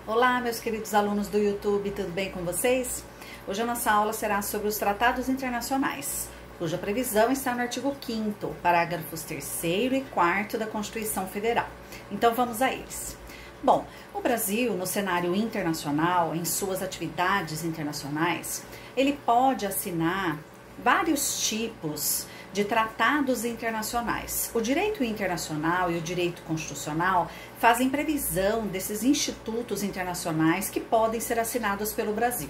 Olá, meus queridos alunos do YouTube, tudo bem com vocês? Hoje a nossa aula será sobre os tratados internacionais, cuja previsão está no artigo 5º, parágrafos 3º e 4º da Constituição Federal. Então vamos a eles. Bom, o Brasil, no cenário internacional, em suas atividades internacionais, ele pode assinar vários tipos de tratados internacionais. O direito internacional e o direito constitucional fazem previsão desses institutos internacionais que podem ser assinados pelo Brasil.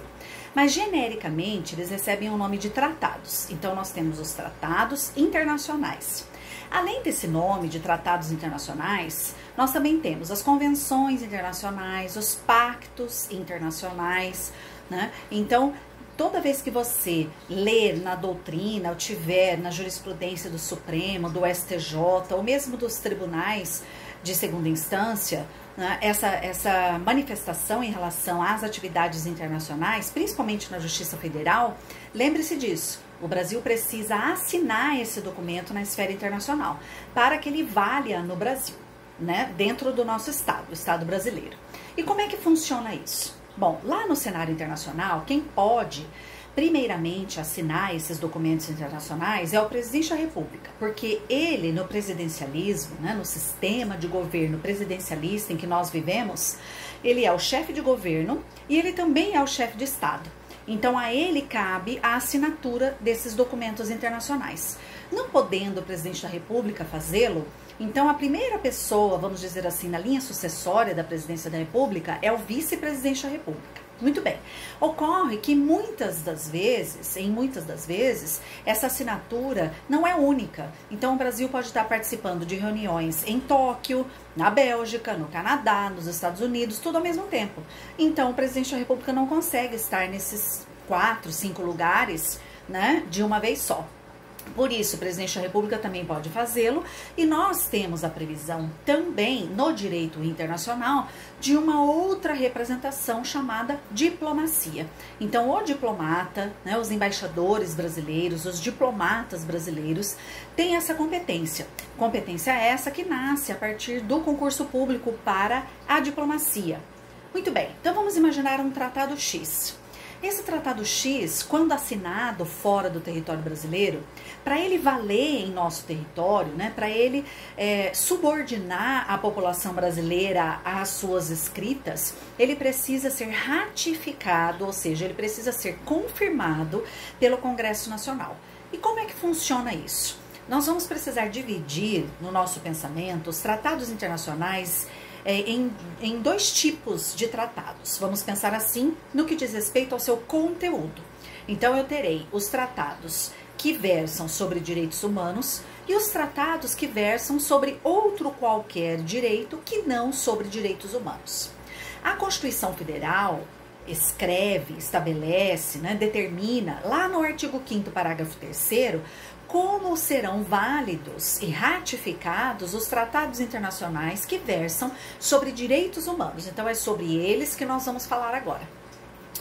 Mas, genericamente, eles recebem o nome de tratados. Então, nós temos os tratados internacionais. Além desse nome de tratados internacionais, nós também temos as convenções internacionais, os pactos internacionais, né? Então, toda vez que você ler na doutrina ou tiver na jurisprudência do Supremo, do STJ ou mesmo dos tribunais de segunda instância, né, essa manifestação em relação às atividades internacionais, principalmente na Justiça Federal, lembre-se disso. O Brasil precisa assinar esse documento na esfera internacional para que ele valha no Brasil, né, dentro do nosso Estado, o Estado brasileiro. E como é que funciona isso? Bom, lá no cenário internacional, quem pode, primeiramente, assinar esses documentos internacionais é o presidente da República, porque ele, no presidencialismo, né, no sistema de governo presidencialista em que nós vivemos, ele é o chefe de governo e ele também é o chefe de Estado. Então, a ele cabe a assinatura desses documentos internacionais. Não podendo o presidente da República fazê-lo, então a primeira pessoa, vamos dizer assim, na linha sucessória da presidência da República é o vice-presidente da República. Muito bem. Ocorre que em muitas das vezes, essa assinatura não é única. Então o Brasil pode estar participando de reuniões em Tóquio, na Bélgica, no Canadá, nos Estados Unidos, tudo ao mesmo tempo. Então o presidente da República não consegue estar nesses 4, 5 lugares, né, de uma vez só. Por isso, o presidente da República também pode fazê-lo, e nós temos a previsão também no direito internacional de uma outra representação chamada diplomacia. Então, o diplomata, né, os embaixadores brasileiros, os diplomatas brasileiros têm essa competência. Competência essa que nasce a partir do concurso público para a diplomacia. Muito bem, então vamos imaginar um tratado X. Esse tratado X, quando assinado fora do território brasileiro, para ele valer em nosso território, né, para ele subordinar a população brasileira às suas escritas, ele precisa ser ratificado, ou seja, ele precisa ser confirmado pelo Congresso Nacional. E como é que funciona isso? Nós vamos precisar dividir no nosso pensamento os tratados internacionais em dois tipos de tratados. Vamos pensar assim no que diz respeito ao seu conteúdo. Então eu terei os tratados que versam sobre direitos humanos e os tratados que versam sobre outro qualquer direito que não sobre direitos humanos. A Constituição Federal escreve, estabelece, né, determina lá no artigo 5º, parágrafo 3º, como serão válidos e ratificados os tratados internacionais que versam sobre direitos humanos. Então, é sobre eles que nós vamos falar agora.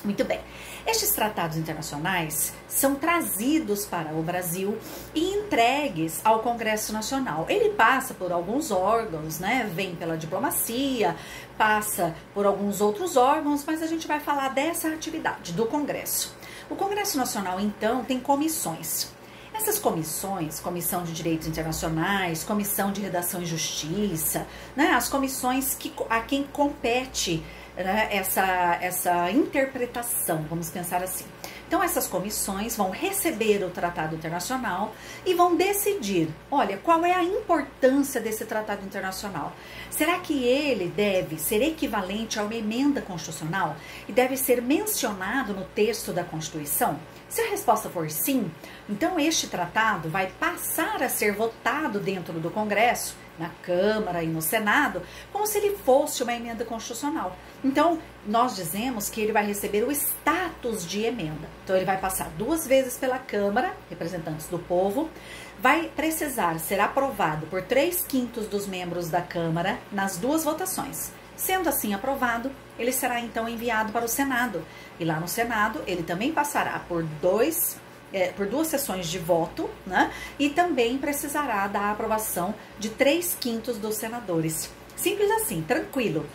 Muito bem. Estes tratados internacionais são trazidos para o Brasil e entregues ao Congresso Nacional. Ele passa por alguns órgãos, né? Vem pela diplomacia, passa por alguns outros órgãos, mas a gente vai falar dessa atividade do Congresso. O Congresso Nacional, então, tem comissões. Essas comissões, Comissão de Direitos Internacionais, Comissão de Redação e Justiça, né, as comissões a quem compete, né, essa interpretação, vamos pensar assim. Então, essas comissões vão receber o Tratado Internacional e vão decidir, olha, qual é a importância desse Tratado Internacional? Será que ele deve ser equivalente a uma emenda constitucional e deve ser mencionado no texto da Constituição? Se a resposta for sim, então este tratado vai passar a ser votado dentro do Congresso, na Câmara e no Senado, como se ele fosse uma emenda constitucional. Então, nós dizemos que ele vai receber o status de emenda. Então, ele vai passar 2 vezes pela Câmara, representantes do povo, vai precisar ser aprovado por 3/5 dos membros da Câmara nas 2 votações. Sendo assim aprovado, ele será então enviado para o Senado. E lá no Senado, ele também passará por 2 sessões de voto, né? E também precisará da aprovação de 3/5 dos senadores. Simples assim, tranquilo.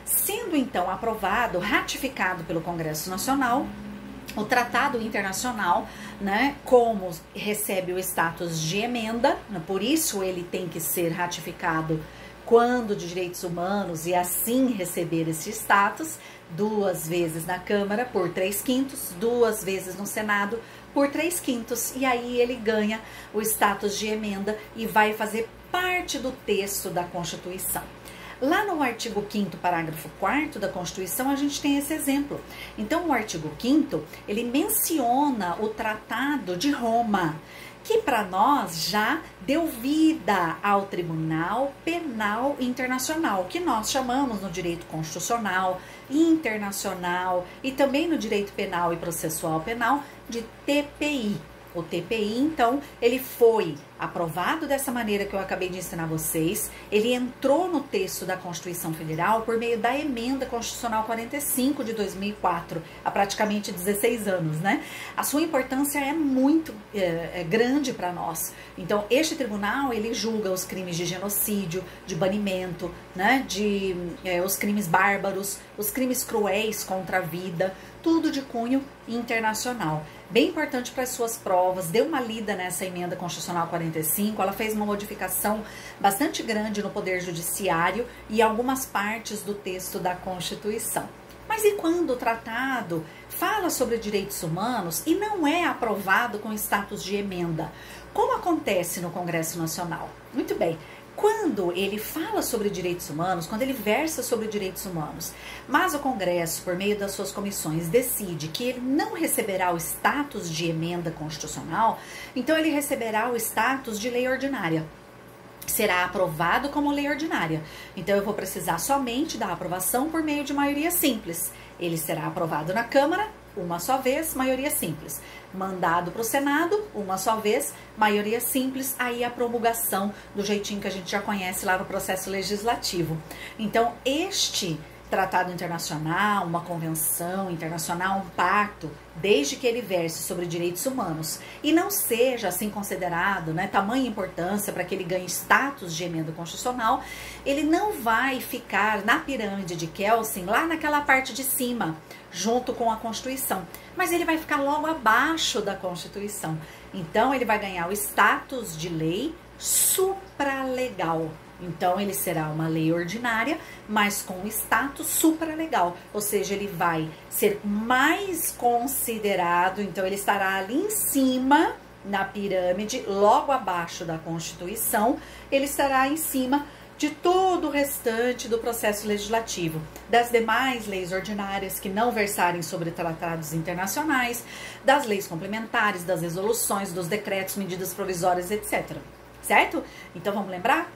Sendo então aprovado, ratificado pelo Congresso Nacional, o Tratado Internacional, né, como recebe o status de emenda, por isso ele tem que ser ratificado quando de direitos humanos e assim receber esse status, 2 vezes na Câmara por 3/5, 2 vezes no Senado por 3/5, e aí ele ganha o status de emenda e vai fazer parte do texto da Constituição. Lá no artigo 5º, parágrafo 4º da Constituição, a gente tem esse exemplo. Então, o artigo 5º, ele menciona o Tratado de Roma, que para nós já deu vida ao Tribunal Penal Internacional, que nós chamamos no direito constitucional, internacional e também no direito penal e processual penal de TPI. O TPI, então, ele foi aprovado dessa maneira que eu acabei de ensinar vocês. Ele entrou no texto da Constituição Federal por meio da Emenda Constitucional 45 de 2004, há praticamente 16 anos, né? A sua importância é muito grande para nós. Então, este tribunal, ele julga os crimes de genocídio, de banimento, né? Os crimes bárbaros, os crimes cruéis contra a vida, tudo de cunho internacional. Bem importante para as suas provas, dê uma lida nessa Emenda Constitucional 45, ela fez uma modificação bastante grande no Poder Judiciário e algumas partes do texto da Constituição. Mas e quando o tratado fala sobre direitos humanos e não é aprovado com status de emenda? Como acontece no Congresso Nacional? Muito bem. Quando ele fala sobre direitos humanos, quando ele versa sobre direitos humanos, mas o Congresso, por meio das suas comissões, decide que ele não receberá o status de emenda constitucional, então ele receberá o status de lei ordinária. Será aprovado como lei ordinária. Então eu vou precisar somente da aprovação por meio de maioria simples. Ele será aprovado na Câmara, uma só vez, maioria simples. Mandado para o Senado, uma só vez, maioria simples, aí a promulgação do jeitinho que a gente já conhece lá no processo legislativo. Então, este tratado internacional, uma convenção internacional, um pacto, desde que ele verse sobre direitos humanos e não seja assim considerado, né, tamanha importância para que ele ganhe status de emenda constitucional, ele não vai ficar na pirâmide de Kelsen, lá naquela parte de cima, junto com a Constituição, mas ele vai ficar logo abaixo da Constituição. Então, ele vai ganhar o status de lei supralegal. Então, ele será uma lei ordinária, mas com status supralegal, ou seja, ele vai ser mais considerado, então ele estará ali em cima, na pirâmide, logo abaixo da Constituição, ele estará em cima de todo o restante do processo legislativo, das demais leis ordinárias que não versarem sobre tratados internacionais, das leis complementares, das resoluções, dos decretos, medidas provisórias, etc. Certo? Então, vamos lembrar?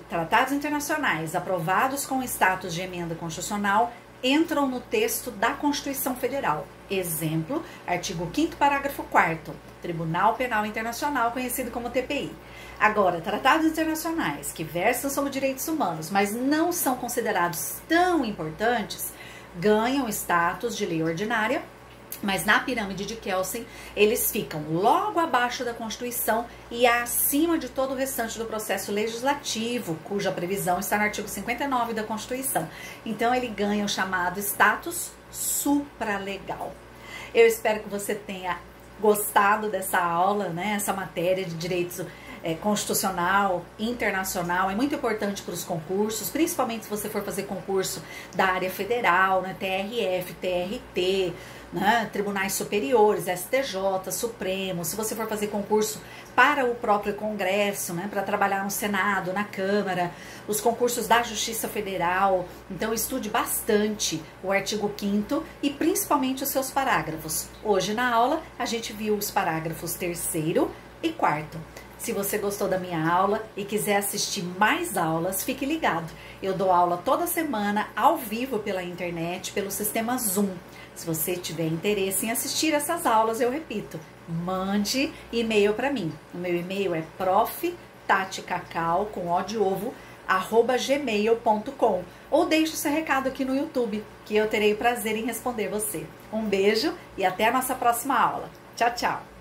Tratados internacionais aprovados com status de emenda constitucional entram no texto da Constituição Federal. Exemplo, artigo 5º, parágrafo 4º, Tribunal Penal Internacional, conhecido como TPI. Agora, tratados internacionais que versam sobre direitos humanos, mas não são considerados tão importantes, ganham status de lei ordinária, mas na pirâmide de Kelsen, eles ficam logo abaixo da Constituição e acima de todo o restante do processo legislativo, cuja previsão está no artigo 59 da Constituição. Então, ele ganha o chamado status supralegal. Eu espero que você tenha gostado dessa aula, né? Essa matéria de direitos constitucional, internacional, é muito importante para os concursos, principalmente se você for fazer concurso da área federal, né, TRF, TRT, né, tribunais superiores, STJ, Supremo, se você for fazer concurso para o próprio Congresso, né, para trabalhar no Senado, na Câmara, os concursos da Justiça Federal, então estude bastante o artigo 5º e principalmente os seus parágrafos. Hoje na aula a gente viu os parágrafos 3º e 4º. Se você gostou da minha aula e quiser assistir mais aulas, fique ligado. Eu dou aula toda semana, ao vivo pela internet, pelo sistema Zoom. Se você tiver interesse em assistir essas aulas, eu repito, mande e-mail para mim. O meu e-mail é prof.taticacau@gmail.com ou deixe o seu recado aqui no YouTube, que eu terei o prazer em responder você. Um beijo e até a nossa próxima aula. Tchau, tchau!